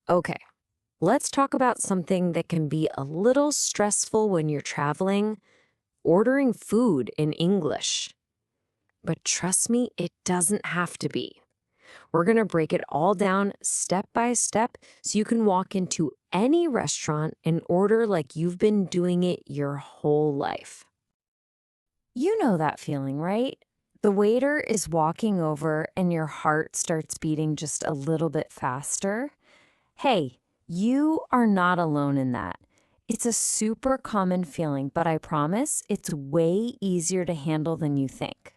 Okay, let's talk about something that can be a little stressful when you're traveling, ordering food in English. But trust me, it doesn't have to be. We're going to break it all down step by step so you can walk into any restaurant and order like you've been doing it your whole life. You know that feeling, right? The waiter is walking over and your heart starts beating just a little bit faster. Hey, you are not alone in that. It's a super common feeling, but I promise it's way easier to handle than you think.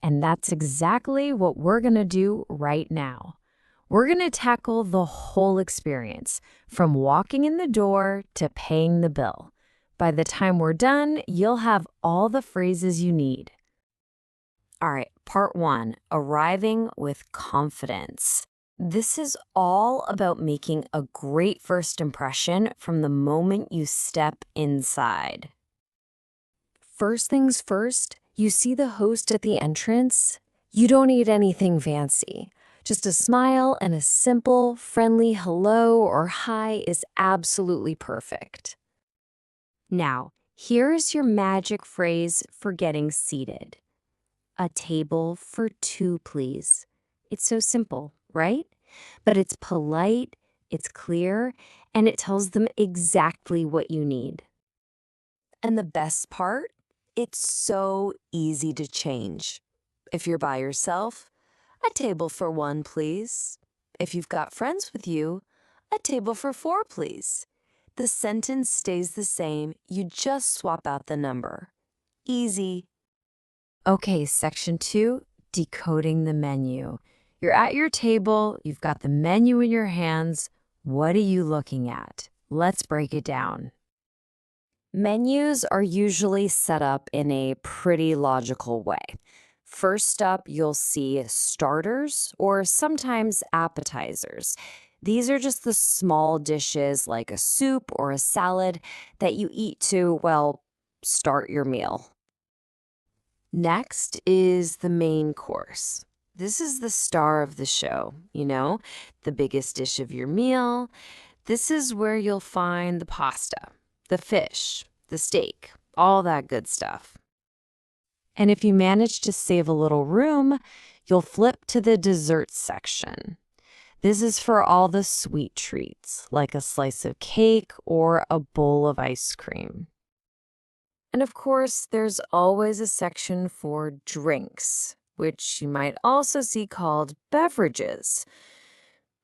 And that's exactly what we're going to do right now. We're going to tackle the whole experience, from walking in the door to paying the bill. By the time we're done, you'll have all the phrases you need. All right, part 1, arriving with confidence. This is all about making a great first impression from the moment you step inside. First things first, you see the host at the entrance. You don't need anything fancy. Just a smile and a simple, friendly hello or hi is absolutely perfect. Now, here is your magic phrase for getting seated. A table for 2, please. It's so simple, right? But it's polite, it's clear, and it tells them exactly what you need. And the best part? It's so easy to change. If you're by yourself, a table for 1, please. If you've got friends with you, a table for 4, please. The sentence stays the same, you just swap out the number. Easy. Okay, section 2, decoding the menu. You're at your table, you've got the menu in your hands. What are you looking at? Let's break it down. Menus are usually set up in a pretty logical way. First up, you'll see starters or sometimes appetizers. These are just the small dishes like a soup or a salad that you eat to, well, start your meal. Next is the main course. This is the star of the show, the biggest dish of your meal. This is where you'll find the pasta, the fish, the steak, all that good stuff. And if you manage to save a little room, you'll flip to the dessert section. This is for all the sweet treats, like a slice of cake or a bowl of ice cream. And of course, there's always a section for drinks, which you might also see called beverages.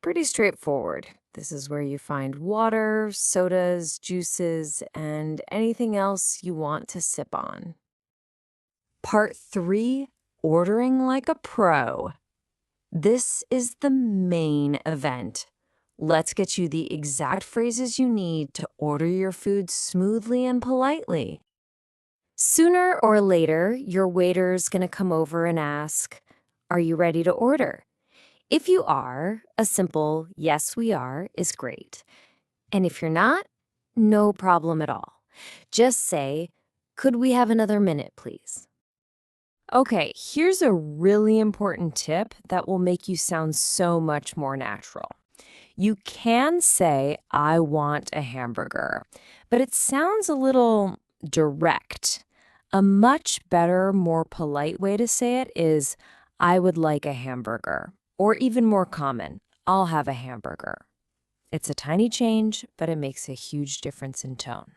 Pretty straightforward. This is where you find water, sodas, juices, and anything else you want to sip on. Part 3, ordering like a pro. This is the main event. Let's get you the exact phrases you need to order your food smoothly and politely. Sooner or later, your waiter's going to come over and ask, "Are you ready to order?" If you are, a simple "yes, we are" is great. And if you're not, no problem at all. Just say, "Could we have another minute, please?" Okay, here's a really important tip that will make you sound so much more natural. You can say, "I want a hamburger," but it sounds a little direct. A much better, more polite way to say it is, "I would like a hamburger," or even more common, "I'll have a hamburger." It's a tiny change, but it makes a huge difference in tone.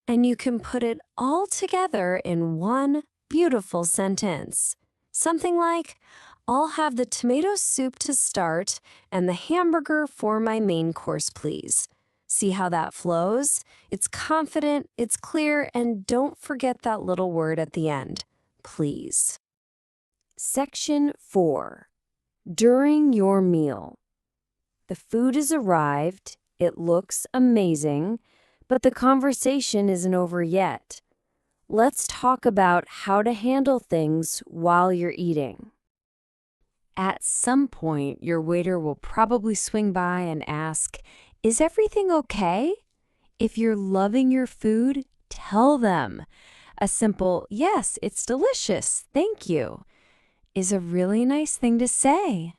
And you can put it all together in one beautiful sentence. Something like, "I'll have the tomato soup to start and the hamburger for my main course, please." See how that flows? It's confident, it's clear, and don't forget that little word at the end, please. Section 4, during your meal. The food has arrived, it looks amazing, but the conversation isn't over yet. Let's talk about how to handle things while you're eating. At some point, your waiter will probably swing by and ask, "Is everything okay?" If you're loving your food, tell them. A simple, "Yes, it's delicious, thank you," is a really nice thing to say.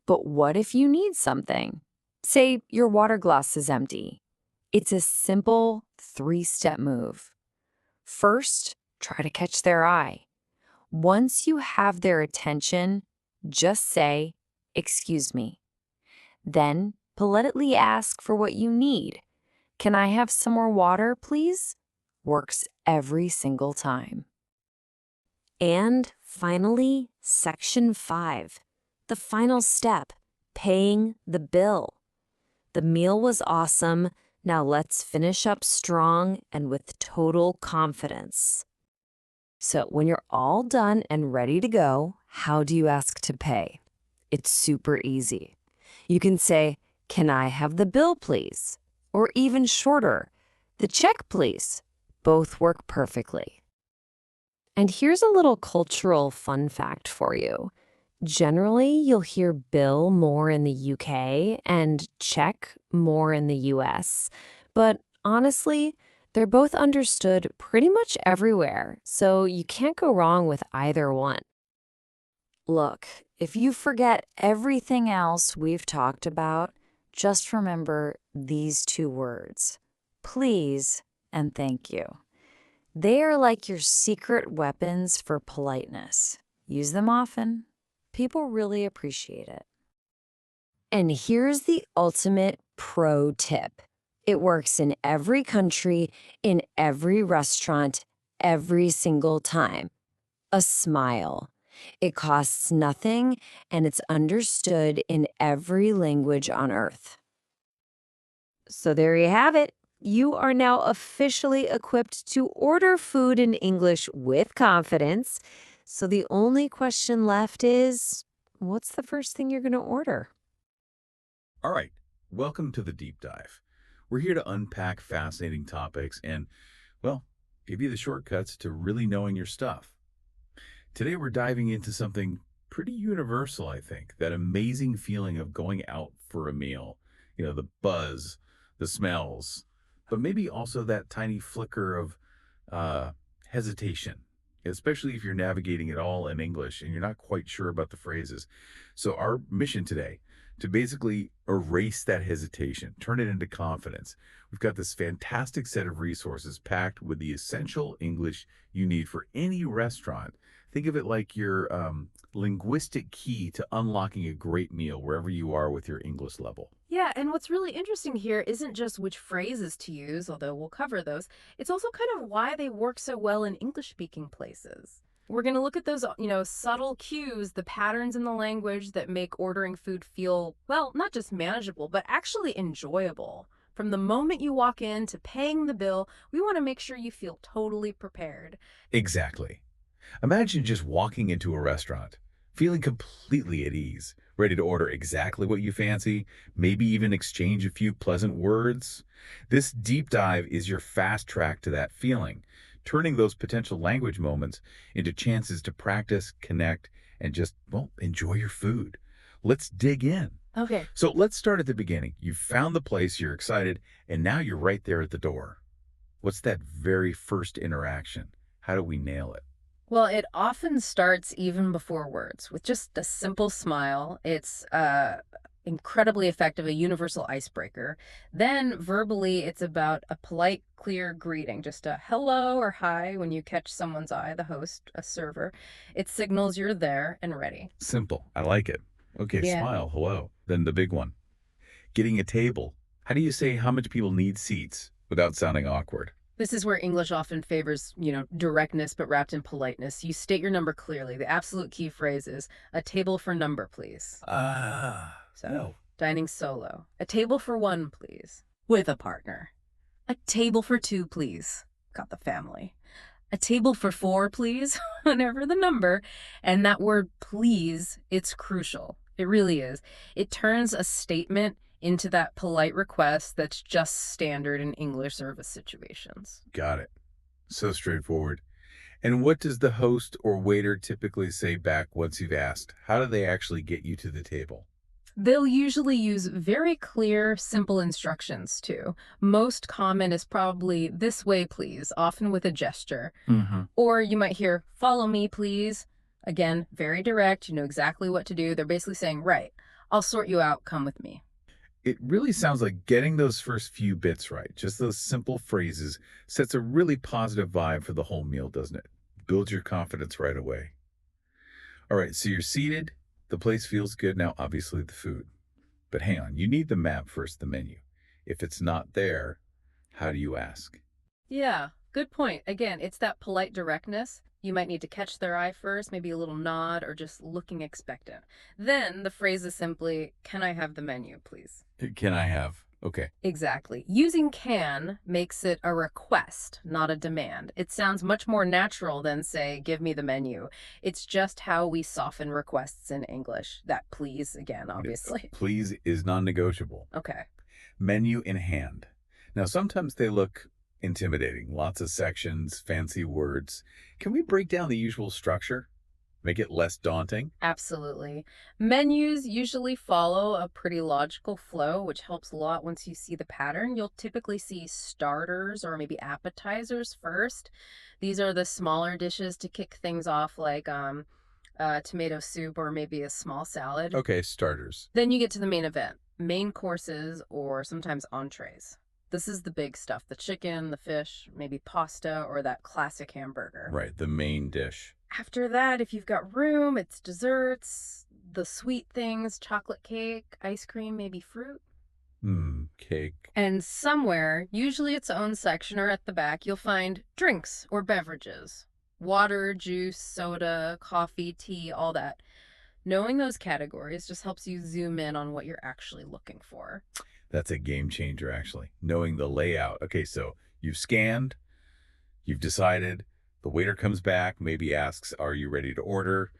But what if you need something? Say your water glass is empty. It's a simple 3-step move. First, try to catch their eye. Once you have their attention, just say, "Excuse me." Then, politely ask for what you need. "Can I have some more water, please?" Works every single time. And finally, section 5, the final step, paying the bill. The meal was awesome. Now let's finish up strong and with total confidence. So when you're all done and ready to go, how do you ask to pay? It's super easy. You can say, "Can I have the bill, please?" Or even shorter, "The check, please." Both work perfectly. And here's a little cultural fun fact for you. Generally, you'll hear bill more in the UK and check more in the US. But honestly, they're both understood pretty much everywhere, so you can't go wrong with either one. Look, if you forget everything else we've talked about, just remember these 2 words: please and thank you. They are like your secret weapons for politeness. Use them often. People really appreciate it. And here's the ultimate pro tip. It works in every country, in every restaurant, every single time. A smile. It costs nothing, and it's understood in every language on earth. So there you have it. You are now officially equipped to order food in English with confidence. So the only question left is, what's the first thing you're going to order? All right, welcome to the deep dive. We're here to unpack fascinating topics and, well, give you the shortcuts to really knowing your stuff. Today we're diving into something pretty universal, I think, that amazing feeling of going out for a meal. The buzz, the smells, but maybe also that tiny flicker of uh, hesitation, especially if you're navigating it all in English and you're not quite sure about the phrases. So our mission today, to basically erase that hesitation, turn it into confidence. We've got this fantastic set of resources packed with the essential English you need for any restaurant. Think of it like your linguistic key to unlocking a great meal wherever you are with your English level. Yeah, and what's really interesting here isn't just which phrases to use, although we'll cover those. It's also kind of why they work so well in English-speaking places. We're going to look at those, subtle cues, the patterns in the language that make ordering food feel, well, not just manageable, but actually enjoyable. From the moment you walk in to paying the bill, we want to make sure you feel totally prepared. Exactly. Imagine just walking into a restaurant, feeling completely at ease, ready to order exactly what you fancy, maybe even exchange a few pleasant words. This deep dive is your fast track to that feeling, turning those potential language moments into chances to practice, connect, and just, well, enjoy your food. Let's dig in. Okay. So let's start at the beginning. You've found the place, you're excited, and now you're right there at the door. What's that very first interaction? How do we nail it? Well, it often starts even before words with just a simple smile. It's incredibly effective, a universal icebreaker. Then verbally, it's about a polite, clear greeting, just a hello or hi when you catch someone's eye, the host, a server. It signals you're there and ready. Simple. I like it. Okay, Yeah. smile, hello. Then the big one. Getting a table. How do you say how much people need seats without sounding awkward? This is where English often favors, directness but wrapped in politeness. You state your number clearly. The absolute key phrase is a table for number, please. So, Oh. dining solo. A table for one, please. With a partner. A table for two, please. Got the family. A table for four, please. Whatever the number. And that word please, it's crucial. It really is. It turns a statement into that polite request that's just standard in English service situations. Got it. So straightforward. And what does the host or waiter typically say back once you've asked? How do they actually get you to the table? They'll usually use very clear, simple instructions too. Most common is probably this way, please, often with a gesture. Mm-hmm. Or you might hear, follow me, please. Again, very direct. You know exactly what to do. They're basically saying, right, I'll sort you out, come with me. It really sounds like getting those first few bits right, just those simple phrases, sets a really positive vibe for the whole meal, doesn't it? Builds your confidence right away. All right, so you're seated. The place feels good. Now, obviously, the food. But hang on, you need the map first, the menu. If it's not there, how do you ask? Yeah, good point. Again, it's that polite directness. You might need to catch their eye first, maybe a little nod, or just looking expectant. Then the phrase is simply, can I have the menu, please? Can I have? Okay. Exactly. Using can makes it a request, not a demand. It sounds much more natural than, say, give me the menu. It's just how we soften requests in English. That please, again, obviously. Please is non-negotiable. Okay. Menu in hand. Now, sometimes they look intimidating. Lots of sections, fancy words. Can we break down the usual structure? Make it less daunting? Absolutely. Menus usually follow a pretty logical flow, which helps a lot once you see the pattern. You'll typically see starters or maybe appetizers first. These are the smaller dishes to kick things off, like tomato soup or maybe a small salad. Okay, starters. Then you get to the main event, main courses or sometimes entrees. This is the big stuff, the chicken, the fish, maybe pasta, or that classic hamburger. Right, the main dish. After that, if you've got room, it's desserts, the sweet things, chocolate cake, ice cream, maybe fruit. Cake. And somewhere, usually its own section or at the back, you'll find drinks or beverages. Water, juice, soda, coffee, tea, all that. Knowing those categories just helps you zoom in on what you're actually looking for. That's a game changer, actually. Knowing the layout. Okay, so you've scanned, you've decided, the waiter comes back, maybe asks, are you ready to order?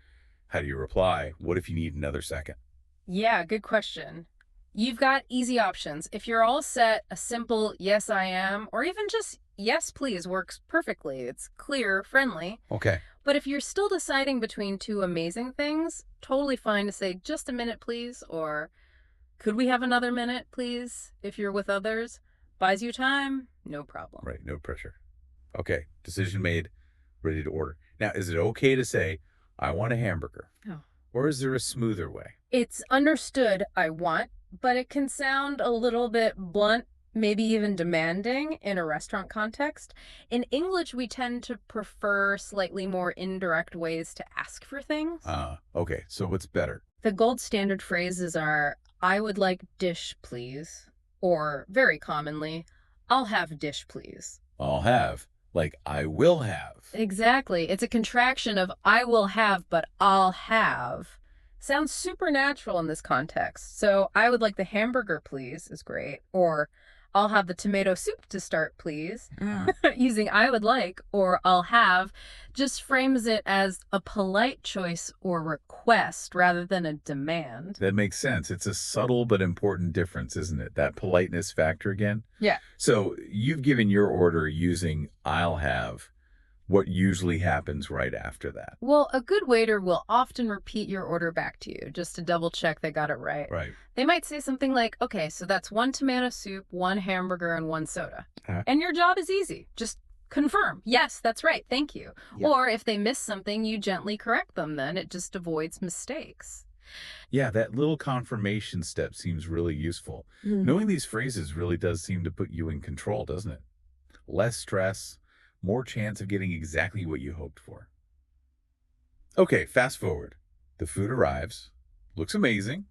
How do you reply? What if you need another second? Yeah, good question. You've got easy options. If you're all set, a simple yes, I am, or even just yes, please works perfectly. It's clear, friendly. Okay. But if you're still deciding between two amazing things, totally fine to say just a minute, please, or could we have another minute, please, if you're with others? Buys you time, no problem. Right, no pressure. Okay, decision made, ready to order. Now, is it okay to say, I want a hamburger? Oh. Or is there a smoother way? It's understood I want, but it can sound a little bit blunt, maybe even demanding in a restaurant context. In English, we tend to prefer slightly more indirect ways to ask for things. Okay, so what's better? The gold standard phrases are, I would like dish, please. Or, very commonly, I'll have dish, please. I'll have. Like, I will have. Exactly. It's a contraction of I will have, but I'll have. Sounds supernatural in this context. So, I would like the hamburger, please, is great. Or, I'll have the tomato soup to start, please. Using I would like or I'll have just frames it as a polite choice or request rather than a demand. That makes sense. It's a subtle but important difference, isn't it? That politeness factor again. Yeah. So you've given your order using I'll have. What usually happens right after that? Well, a good waiter will often repeat your order back to you just to double check they got it right. Right. They might say something like, okay, so that's 1 tomato soup, 1 hamburger, and 1 soda. Uh-huh. And your job is easy. Just confirm. Yes, that's right. Thank you. Yeah. Or if they miss something, you gently correct them then. It just avoids mistakes. Yeah, that little confirmation step seems really useful. Knowing these phrases really does seem to put you in control, doesn't it? Less stress, more chance of getting exactly what you hoped for. Okay, fast forward. The food arrives. Looks amazing.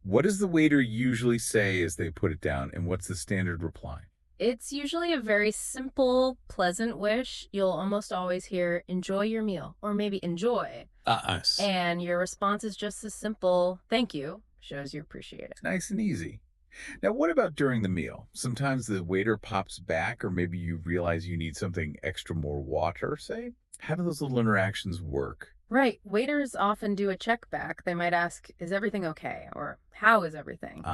What does the waiter usually say as they put it down, and what's the standard reply? It's usually a very simple, pleasant wish. You'll almost always hear, enjoy your meal, or maybe enjoy. Us. And your response is just as simple, thank you, shows you appreciate it. Nice and easy. Now, what about during the meal? Sometimes the waiter pops back, or maybe you realize you need something extra, more water, say? How do those little interactions work? Right. Waiters often do a check back. They might ask, is everything okay? Or how is everything?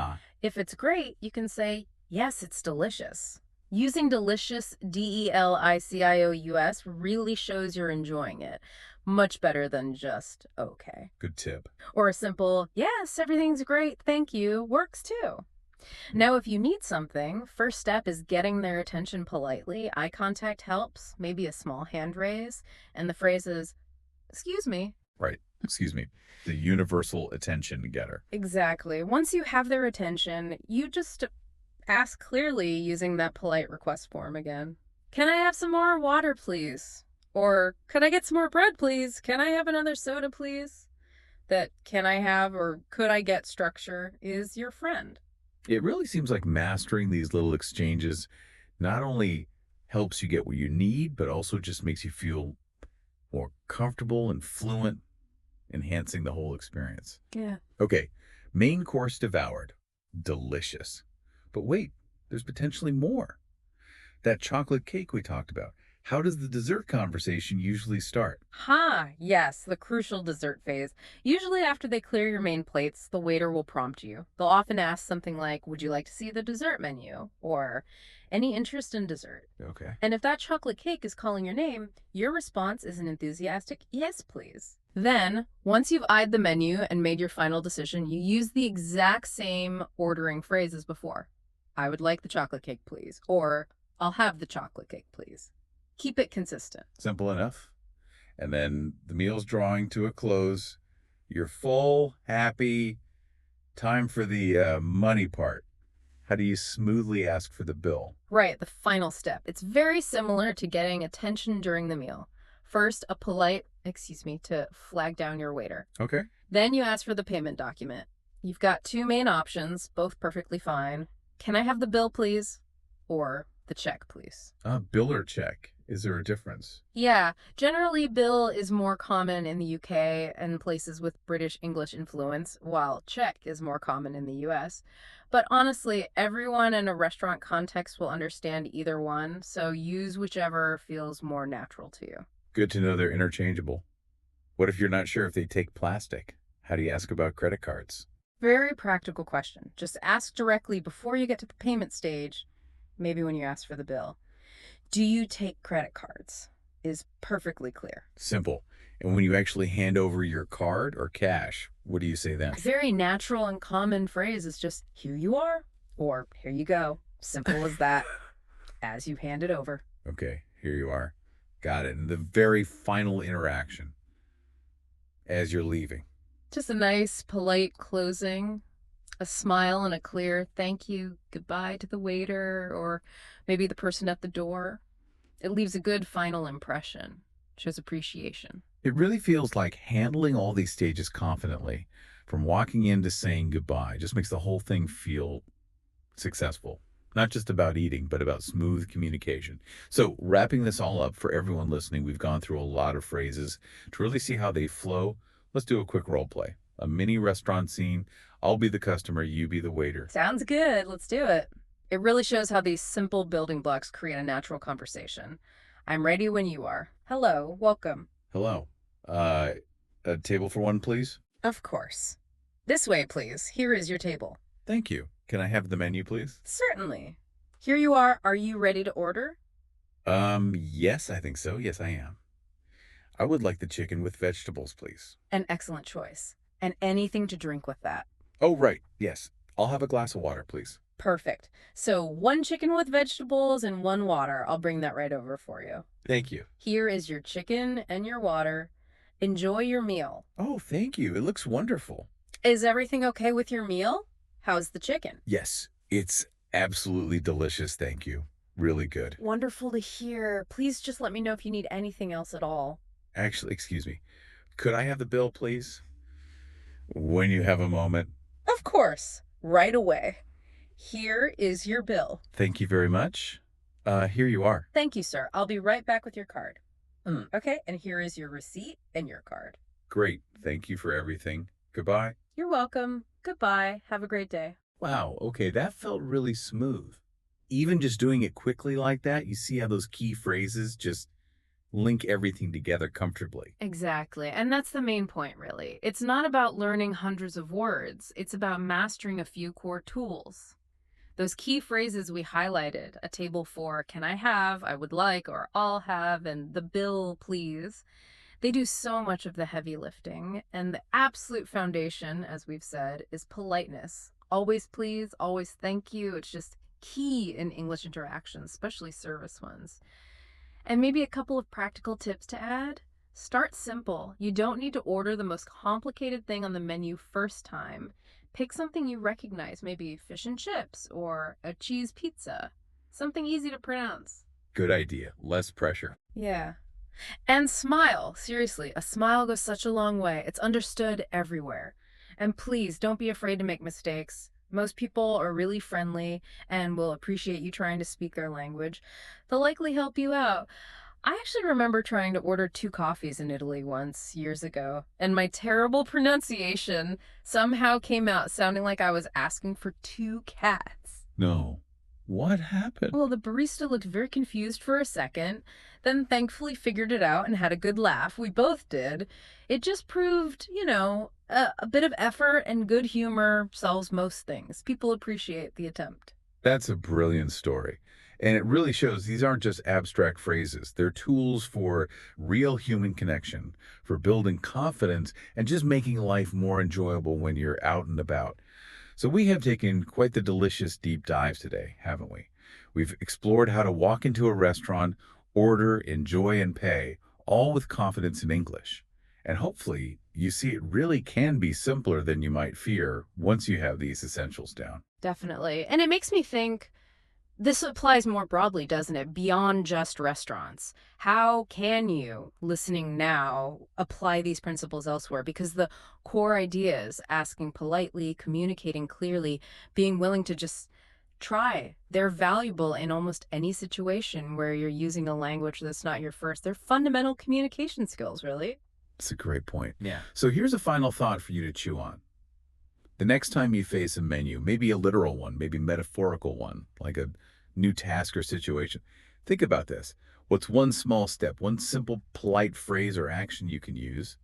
If it's great, you can say, yes, it's delicious. Using delicious, DELICIOUS, really shows you're enjoying it. Much better than just okay. Good tip. Or a simple, yes, everything's great, thank you, works too. Now, if you need something, first step is getting their attention politely. Eye contact helps, maybe a small hand raise. And the phrase is, excuse me. Right. excuse me, the universal attention getter. Exactly. Once you have their attention, you just ask clearly using that polite request form again. Can I have some more water, please? Or could I get some more bread, please? Can I have another soda, please? That can I have or could I get structure is your friend. It really seems like mastering these little exchanges not only helps you get what you need, but also just makes you feel more comfortable and fluent, enhancing the whole experience. Yeah. Okay, main course devoured. Delicious. But wait, there's potentially more. That chocolate cake we talked about. How does the dessert conversation usually start? Yes, the crucial dessert phase. Usually after they clear your main plates, the waiter will prompt you. They'll often ask something like, would you like to see the dessert menu? Or any interest in dessert? Okay. And if that chocolate cake is calling your name, your response is an enthusiastic, yes, please. Then, once you've eyed the menu and made your final decision, you use the exact same ordering phrase as before. I would like the chocolate cake, please. Or, I'll have the chocolate cake, please. Keep it consistent. Simple enough. And then the meal's drawing to a close. You're full, happy. Time for the money part. How do you smoothly ask for the bill? Right, the final step. It's very similar to getting attention during the meal. First, a polite, to flag down your waiter. Okay. Then you ask for the payment document. You've got two main options, both perfectly fine. Can I have the bill, please? Or the check, please. Bill or check? Is there a difference? Yeah, generally bill is more common in the UK and places with British English influence, while check is more common in the US. But honestly, everyone in a restaurant context will understand either one, so use whichever feels more natural to you. Good to know they're interchangeable. What if you're not sure if they take plastic? How do you ask about credit cards? Very practical question. Just ask directly before you get to the payment stage, maybe when you ask for the bill. Do you take credit cards? Is perfectly clear. Simple. And when you actually hand over your card or cash, what do you say then? A very natural and common phrase is just, here you are, or here you go. Simple as that, as you hand it over. Okay, here you are. Got it. And the very final interaction as you're leaving. Just a nice, polite closing, a smile and a clear thank you, goodbye to the waiter, or maybe the person at the door. It leaves a good final impression, shows appreciation. It really feels like handling all these stages confidently, from walking in to saying goodbye, just makes the whole thing feel successful. Not just about eating, but about smooth communication. So wrapping this all up for everyone listening, we've gone through a lot of phrases to really see how they flow. Let's do a quick role play. A mini restaurant scene. I'll be the customer, you be the waiter. Sounds good. Let's do it. It really shows how these simple building blocks create a natural conversation. I'm ready when you are. Hello, welcome. Hello. A table for one, please? Of course. This way, please. Here is your table. Thank you. Can I have the menu, please? Certainly. Here you are. Are you ready to order? Yes, I think so. Yes, I am. I would like the chicken with vegetables, please. An excellent choice. And anything to drink with that. Oh, right. Yes. I'll have a glass of water, please. Perfect. So one chicken with vegetables and one water. I'll bring that right over for you. Thank you. Here is your chicken and your water. Enjoy your meal. Oh, thank you. It looks wonderful. Is everything okay with your meal? How's the chicken? Yes, it's absolutely delicious. Thank you. Really good. Wonderful to hear. Please just let me know if you need anything else at all. Actually, excuse me. Could I have the bill, please? When you have a moment. Of course. Right away. Here is your bill. Thank you very much. Here you are. Thank you, sir. I'll be right back with your card. Okay, and here is your receipt and your card. Great. Thank you for everything. Goodbye. You're welcome. Goodbye. Have a great day. Wow, okay, that felt really smooth. Even just doing it quickly like that, you see how those key phrases just link everything together comfortably. Exactly. And that's the main point, really. It's not about learning hundreds of words. It's about mastering a few core tools. Those key phrases we highlighted, a table for can I have, I would like, or I'll have, and the bill, please. They do so much of the heavy lifting, and the absolute foundation, as we've said, is politeness. Always please, always thank you. It's just key in English interactions, especially service ones. And maybe a couple of practical tips to add. Start simple. You don't need to order the most complicated thing on the menu first time. Pick something you recognize, maybe fish and chips or a cheese pizza. Something easy to pronounce. Good idea. Less pressure. Yeah. And smile. Seriously, a smile goes such a long way. It's understood everywhere. And please don't be afraid to make mistakes. Most people are really friendly and will appreciate you trying to speak their language. They'll likely help you out. I actually remember trying to order 2 coffees in Italy once, years ago, and my terrible pronunciation somehow came out sounding like I was asking for 2 cats. No. What happened? Well, the barista looked very confused for a second, then thankfully figured it out and had a good laugh. We both did. It just proved, a bit of effort and good humor solves most things. People appreciate the attempt. That's a brilliant story. And it really shows these aren't just abstract phrases. They're tools for real human connection, for building confidence, and just making life more enjoyable when you're out and about. So we have taken quite the delicious deep dive today, haven't we? We've explored how to walk into a restaurant, order, enjoy, and pay, all with confidence in English. And hopefully, you see it really can be simpler than you might fear once you have these essentials down. Definitely. And it makes me think this applies more broadly, doesn't it? Beyond just restaurants. How can you, listening now, apply these principles elsewhere? Because the core ideas, asking politely, communicating clearly, being willing to just try, they're valuable in almost any situation where you're using a language that's not your first. They're fundamental communication skills, really. That's a great point. Yeah. So here's a final thought for you to chew on. The next time you face a menu, maybe a literal one, maybe a metaphorical one, like a new task or situation, think about this. What's one small step, one simple, polite phrase or action you can use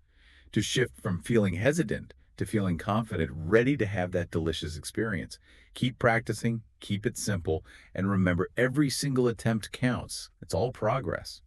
to shift from feeling hesitant to feeling confident, ready to have that delicious experience? Keep practicing, keep it simple, and remember every single attempt counts. It's all progress.